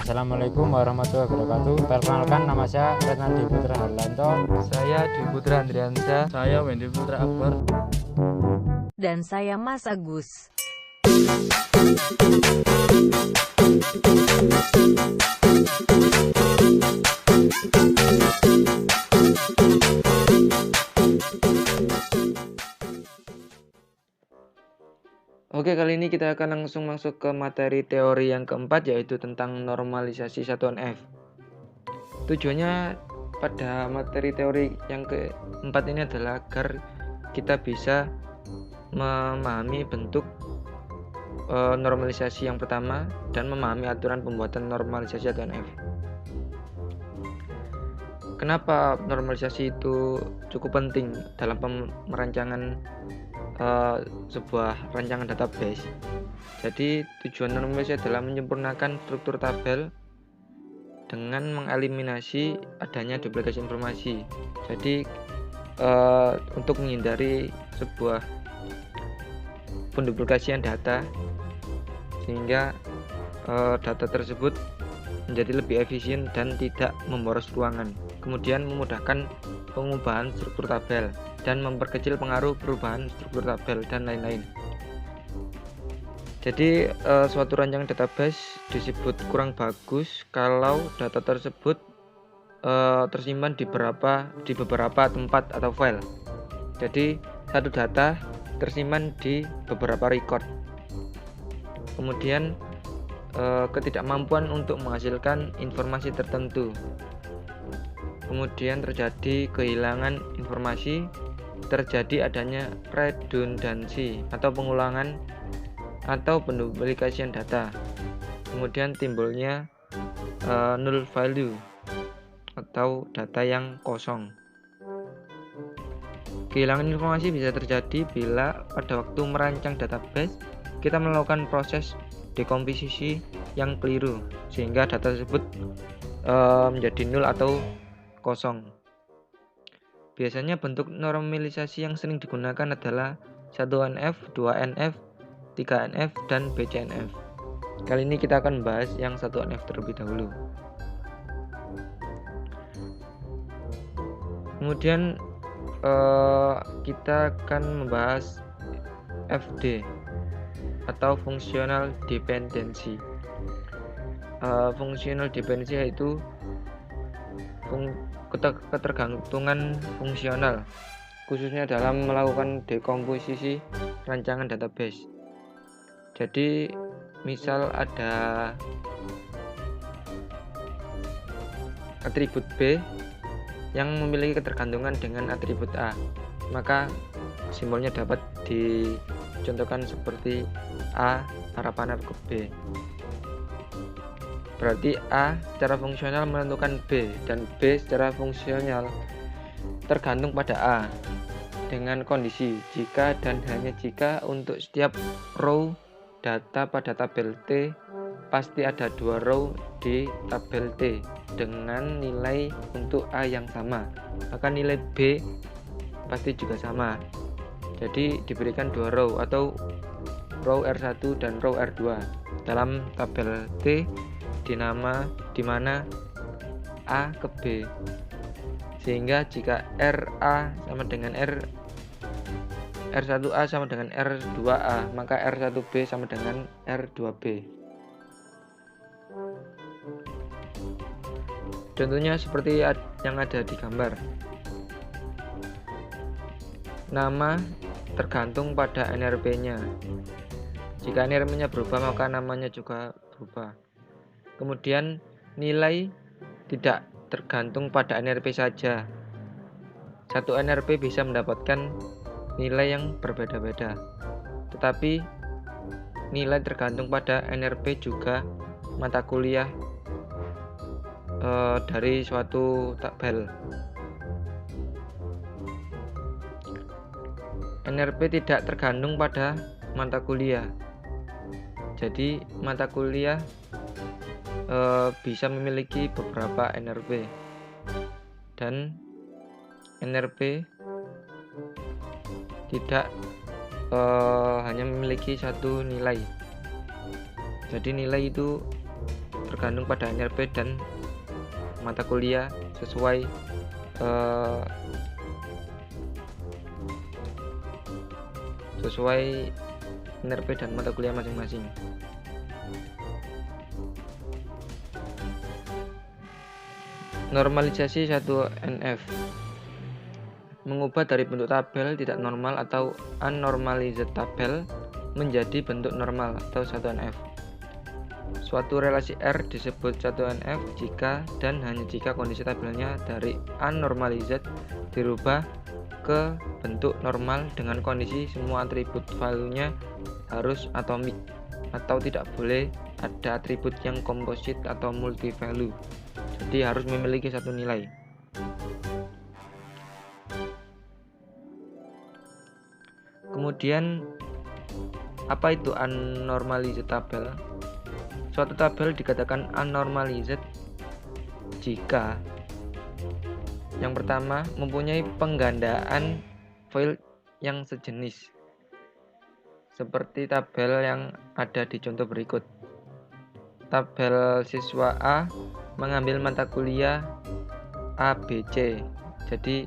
Assalamualaikum warahmatullahi wabarakatuh. Perkenalkan, nama saya Retnadi Putra Harlanto. Saya Dwi Putra Andriansyah. Saya Wendy Putra Akbar. Dan saya Mas Agus. Oke, kali ini kita akan langsung masuk ke materi teori yang keempat, yaitu tentang normalisasi satuan F. Tujuannya pada materi teori yang keempat ini adalah agar kita bisa memahami bentuk normalisasi yang pertama dan memahami aturan pembuatan normalisasi satuan F. Kenapa normalisasi itu cukup penting dalam merancangan sebuah rancangan database? Jadi tujuan normalisasi adalah menyempurnakan struktur tabel dengan mengeliminasi adanya duplikasi informasi. Jadi untuk menghindari sebuah penduplikasian data, sehingga data tersebut menjadi lebih efisien dan tidak memboros ruangan. Kemudian memudahkan pengubahan struktur tabel dan memperkecil pengaruh perubahan struktur tabel dan lain-lain. Jadi suatu rancangan database disebut kurang bagus kalau data tersebut tersimpan di beberapa tempat atau file. Jadi satu data tersimpan di beberapa record. Kemudian ketidakmampuan untuk menghasilkan informasi tertentu. Kemudian terjadi kehilangan informasi, terjadi adanya redundansi atau pengulangan atau penduplikasian data. Kemudian timbulnya null value atau data yang kosong. Kehilangan informasi bisa terjadi bila pada waktu merancang database kita melakukan proses dekomposisi yang keliru, sehingga data tersebut menjadi nol atau kosong. Biasanya bentuk normalisasi yang sering digunakan adalah 1NF, 2NF, 3NF, dan BCNF. Kali ini kita akan membahas yang 1NF terlebih dahulu. Kemudian kita akan membahas FD atau functional dependency. Functional dependency yaitu ketergantungan fungsional, khususnya dalam melakukan dekomposisi rancangan database. Jadi misal ada atribut B yang memiliki ketergantungan dengan atribut A, maka simbolnya dapat dicontohkan seperti A harapan ke B. Berarti A secara fungsional menentukan B, dan B secara fungsional tergantung pada A dengan kondisi jika dan hanya jika untuk setiap row data pada tabel T pasti ada 2 row di tabel T dengan nilai untuk A yang sama, maka nilai B pasti juga sama. Jadi diberikan 2 row atau row R1 dan row R2 dalam tabel T di mana A ke B, sehingga jika RA sama dengan R1A sama dengan R2A, maka R1B sama dengan R2B. Contohnya seperti yang ada di gambar. Nama tergantung pada NRP-nya. Jika NRP-nya berubah, maka namanya juga berubah. Kemudian nilai tidak tergantung pada NRP saja. Satu NRP bisa mendapatkan nilai yang berbeda-beda, tetapi nilai tergantung pada NRP juga mata kuliah dari suatu tabel. NRP tidak tergantung pada mata kuliah. Jadi mata kuliah bisa memiliki beberapa NRP, dan NRP tidak hanya memiliki satu nilai. Jadi nilai itu tergantung pada NRP dan mata kuliah sesuai NRP dan mata kuliah masing-masing. Normalisasi 1NF mengubah dari bentuk tabel tidak normal atau unnormalized tabel menjadi bentuk normal atau 1NF. Suatu relasi R disebut 1NF jika dan hanya jika kondisi tabelnya dari unnormalized dirubah ke bentuk normal dengan kondisi semua atribut value-nya harus atomik atau tidak boleh ada atribut yang komposit atau multi value. Jadi harus memiliki satu nilai. Kemudian apa itu unnormalized tabel? Suatu tabel dikatakan unnormalized jika yang pertama mempunyai penggandaan field yang sejenis seperti tabel yang ada di contoh berikut. Tabel siswa A mengambil mata kuliah ABC. Jadi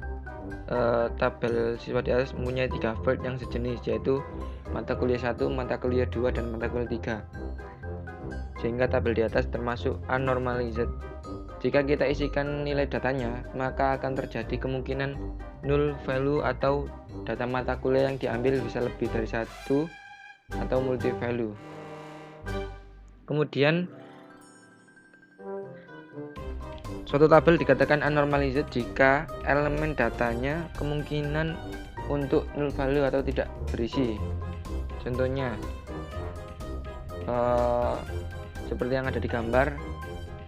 tabel siswa di atas mempunyai 3 field yang sejenis, yaitu mata kuliah 1, mata kuliah 2, dan mata kuliah 3. Sehingga tabel di atas termasuk unnormalized. Jika kita isikan nilai datanya, maka akan terjadi kemungkinan null value atau data mata kuliah yang diambil bisa lebih dari 1 atau multi value. Kemudian suatu tabel dikatakan unnormalized jika elemen datanya kemungkinan untuk null value atau tidak berisi. Contohnya seperti yang ada di gambar,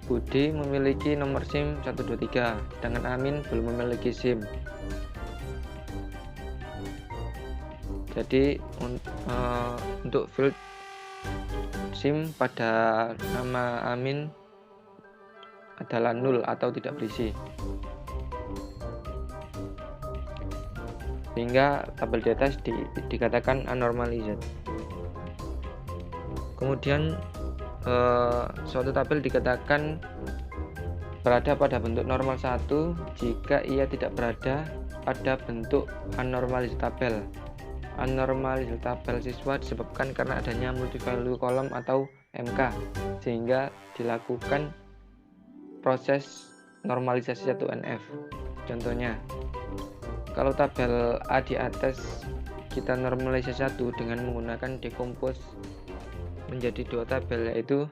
Budi memiliki nomor SIM 123, sedangkan Amin belum memiliki SIM. Jadi untuk field SIM pada nama Amin adalah nol atau tidak berisi, sehingga tabel di atas dikatakan unnormalized. Kemudian suatu tabel dikatakan berada pada bentuk normal 1 jika ia tidak berada pada bentuk unnormalized tabel. Unnormalized tabel siswa disebabkan karena adanya multi value kolom atau MK, sehingga dilakukan proses normalisasi 1NF. Contohnya, kalau tabel A di atas kita normalisasi 1 dengan menggunakan decompose menjadi 2 tabel, yaitu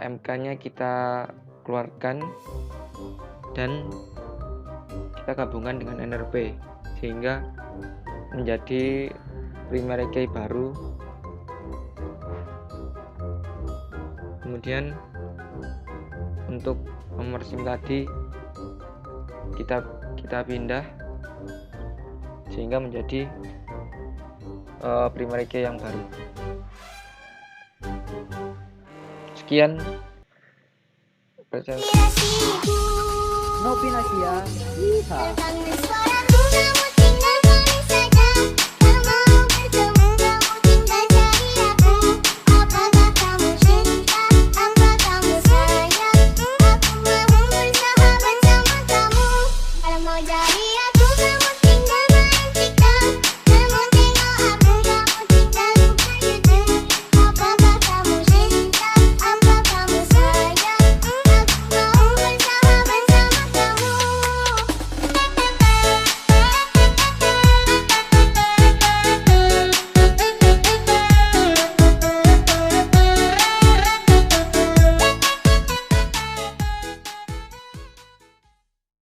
MK-nya kita keluarkan dan kita gabungkan dengan NRP sehingga menjadi primary key baru. Kemudian untuk nomor SIM tadi kita pindah sehingga menjadi primary key yang baru. Sekian presentasi. Novinasia. Yeehaw.